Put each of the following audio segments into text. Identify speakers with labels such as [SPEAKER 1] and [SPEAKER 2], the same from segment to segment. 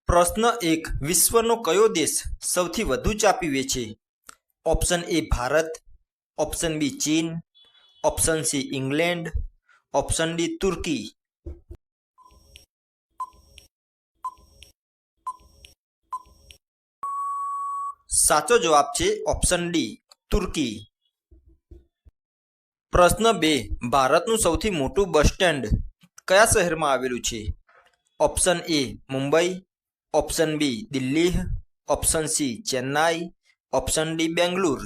[SPEAKER 1] પ્રશ્ન 1. વિશ્વનો કયો દેશ સૌથી વધુ ચા પીવે છે? Option A Bharat, option B ચીન, option C England, option D તુર્કી. સાચો જવાબ છે ઓપ્શન ડી તુર્કી. પ્રશ્ન 2. ભારતનું સૌથી મોટું બસ સ્ટેન્ડ કયા શહેરમાં આવેલું છે? Option A Mumbai, option B Delhi, option C Chennai, option D Bengaluru.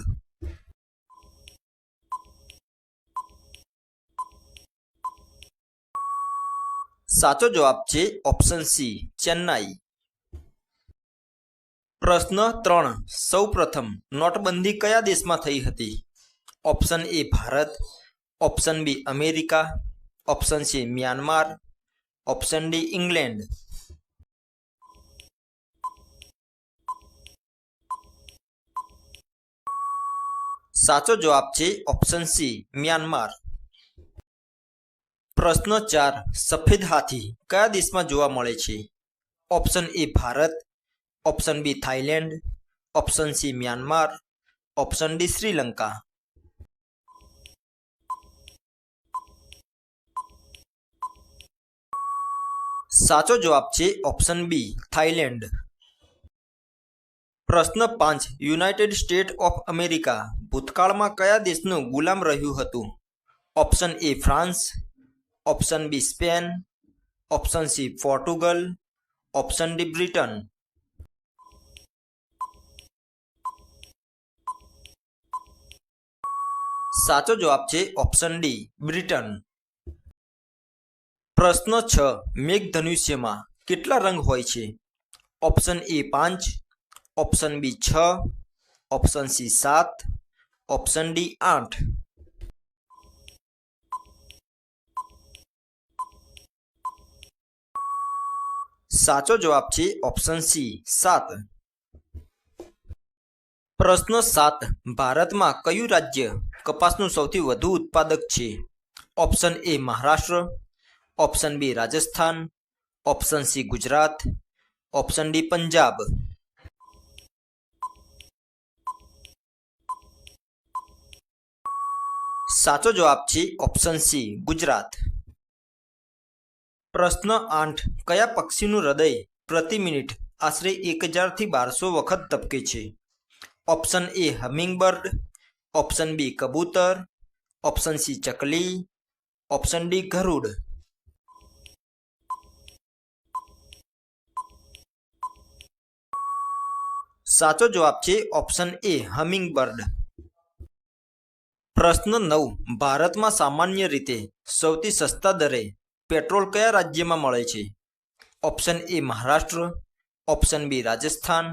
[SPEAKER 1] સાચો જવાબ છે ઓપ્શન સી ચેન્નાઈ. પ્રશ્ન 3. સૌ પ્રથમ નોટબંધી કયા દેશમાં થઈ હતી? Option A Bharat, option B America, option C Myanmar, option D England. સાચો જવાબ છે ઓપ્શન સી મ્યાનમાર. પ્રશ્ન 4. સફેદ હાથી કયા દેશમાં જોવા મળે છે? Option A Bharat, option B Thailand, option C Myanmar, option D Sri Lanka. સાચો જવાબ છે ઓપ્શન બી થાઈલેન્ડ. પ્રશ્ન 5. યુનાઇટેડ સ્ટેટ ઓફ અમેરિકા ભૂતકાળમાં કયા દેશનું ગુલામ રહ્યું હતું? Option A France, option B Spain, option C Portugal, option D Britain. સાચો જવાબ છે ઓપ્શન ડી બ્રિટન. પ્રશ્ન 6. મેઘધનુષ્યમાં કેટલા રંગ હોય છે? Option A 5, option B 6, option C 7, option D 8. સાચો જવાબ છે ઓપ્શન સી 7. પ્રશ્ન 7. ભારતમાં કયું રાજ્ય કપાસનું સૌથી વધુ ઉત્પાદક છે? Option A Maharashtra, option B Rajasthan, option C Gujarat, option D Punjab. સાચો જવાબ છે ઓપ્શન સી ગુજરાત. પ્રશ્ન 8. કયા પક્ષીનું હૃદય પ્રતિ મિનિટ આશરે 1000 થી 1200 વખત ધબકે છે? Option A hummingbird, option B કબૂતર, ઓપ્શન સી ચકલી, ઓપ્શન ડી ગરુડ. સાચો જવાબ છે ઓપ્શન એ હમિંગબર્ડ. પ્રશ્ન 9. ભારતમાં સામાન્ય રીતે સૌથી સસ્તા દરે પેટ્રોલ કયા રાજ્યમાં મળે છે? Option A Maharashtra, option B Rajasthan,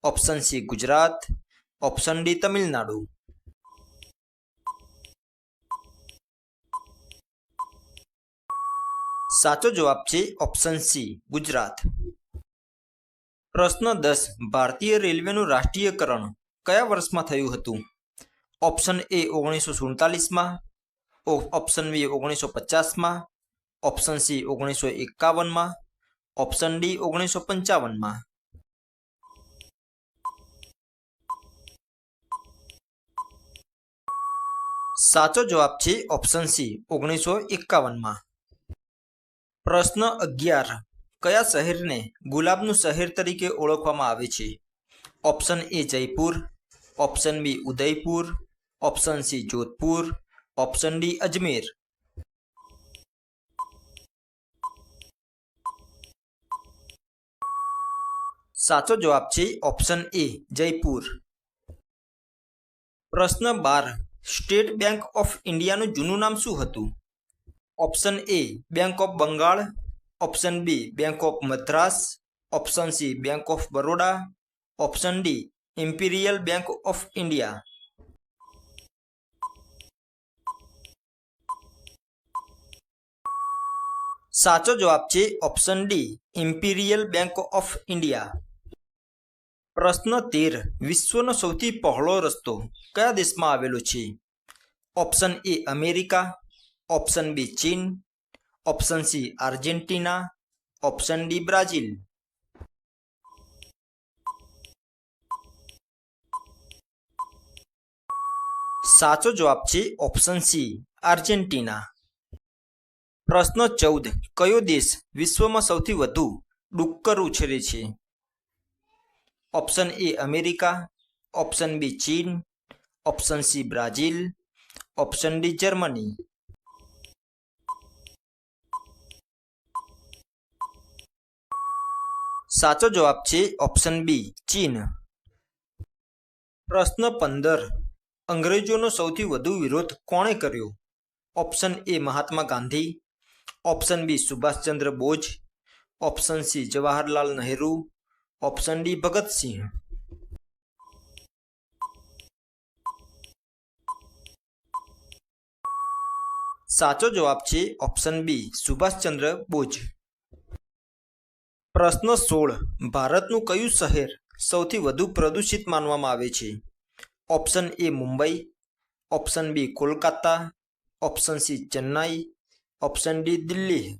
[SPEAKER 1] option C Gujarat, option D Tamil Nadu. સાચો જવાબ છે ઓપ્શન સી ગુજરાત. પ્રશ્ન 10. ભારતીય રેલવેનું રાષ્ટ્રીયકરણ કયા વર્ષમાં થયું હતું? ઓપ્શન એ 1947માં, ઓપ્શન બી 1950માં, ઓપ્શન સી 1951માં, ઓપ્શન ડી 1955માં. સાચો જવાબ છે ઓપ્શન સી 1951માં. પ્રશ્ન 11. કયા શહેરને ગુલાબનું શહેર તરીકે ઓળખવામાં આવે છે? Option A Jaipur, option B Udaipur, option C Jodhpur, option D Ajmer. સાચો જવાબ છે ઓપ્શન એ જયપુર. પ્રશ્ન 12. સ્ટેટ બેંક ઓફ ઇન્ડિયાનું જૂનું નામ શું હતું? Option A Bank of Bengal, option B Bank of Madras, option C Bank of Baroda, option D Imperial Bank of India. સાચો જવાબ છે option D Imperial Bank of India. પ્રશ્ન 13. વિશ્વનો સૌથી પહોળો રસ્તો કયા દેશમાં આવેલો છે? Option A America, option B ચીન, option C Argentina, option D Brazil. સાચો જવાબ છે ઓપ્શન સી આર્જેન્ટિના. પ્રશ્ન 14. કયો દેશ વિશ્વમાં સૌથી વધુ ડુક્કર ઉછેરે છે? Option A America, option B ચીન, option C Brazil, option D Germany. સાચો જવાબ છે ઓપ્શન બી ચીન. પ્રશ્ન 15. અંગ્રેજોનો સૌથી વધુ વિરોધ કોણે કર્યો? Option A Mahatma Gandhi, option B Subhash Chandra Bose, option C Jawaharlal Nehru, option D Bhagat Singh. સાચો જવાબ છે ઓપ્શન બી સુભાષચંદ્ર બોઝ. પ્રશ્ન 16. ભારતનું કયું શહેર સૌથી વધુ પ્રદૂષિત માનવામાં આવે છે? Option A Mumbai, option B Kolkata, option C Chennai, option D Delhi.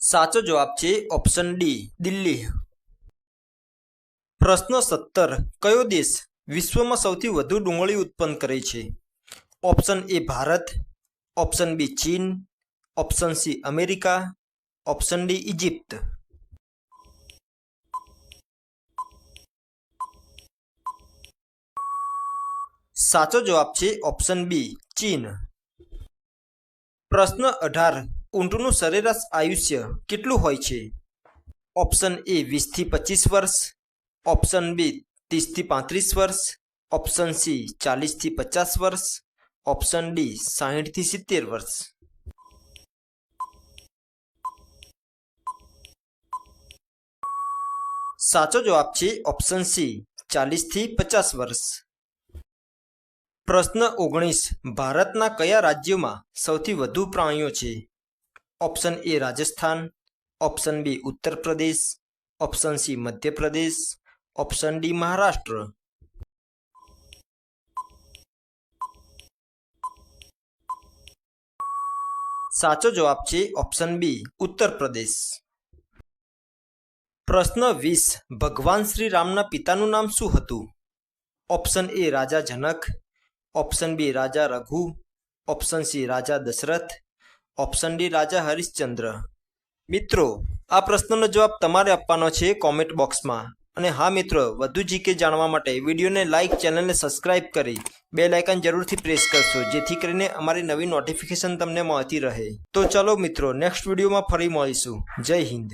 [SPEAKER 1] સાચો જવાબ છે ઓપ્શન ડી દિલ્હી. પ્રશ્ન 17. કયો દેશ વિશ્વમાં સૌથી વધુ ડુંગળી ઉત્પન્ન કરે છે? Option A Bharat, option B ચીન, option C America, option D Egypt. સાચો જવાબ છે ઓપ્શન બી ચીન. પ્રશ્ન 18. ઊંટનું સરેરાશ આયુષ્ય કેટલું હોય છે? ઓપ્શન એ 20 થી 25 વર્ષ, ઓપ્શન બી 30 થી 35 વર્ષ, ઓપ્શન સી 40 થી 50 વર્ષ, ઓપ્શન ડી 60 થી 70 વર્ષ. સાચો જવાબ છે ઓપ્શન સી 40 થી 50 વર્ષ. પ્રશ્ન 19. ભારતના કયા રાજ્યોમાં સૌથી વધુ પ્રાણીઓ છે? Option A Rajasthan, option B Uttar Pradesh, option C Madhya Pradesh, option D Maharashtra. સાચો જવાબ છે ઓપ્શન બી ઉત્તર પ્રદેશ. પ્રશ્ન 20. ભગવાન શ્રી રામના પિતાનું નામ શું હતું? ઓપ્શન એ રાજા જનક, ઓપ્શન બી રાજા રઘુ, ઓપ્શન સી રાજા દશરથ, ઓપ્શન ડી રાજા હરિશ્ચંદ્ર. મિત્રો, આ પ્રશ્નનો જવાબ તમારે આપવાનો છે કોમેન્ટ બોક્સમાં. અને હા મિત્રો, વધુ જીકે જાણવા માટે વિડીયોને લાઇક, ચેનલને સબસ્ક્રાઇબ કરી બેલ આઇકન જરૂરથી પ્રેસ કરશો, જેથી કરીને અમારી નવી નોટિફિકેશન તમને મળતી રહે. તો ચલો મિત્રો, નેક્સ્ટ વિડીયોમાં ફરી મળીશું. જય હિન્દ.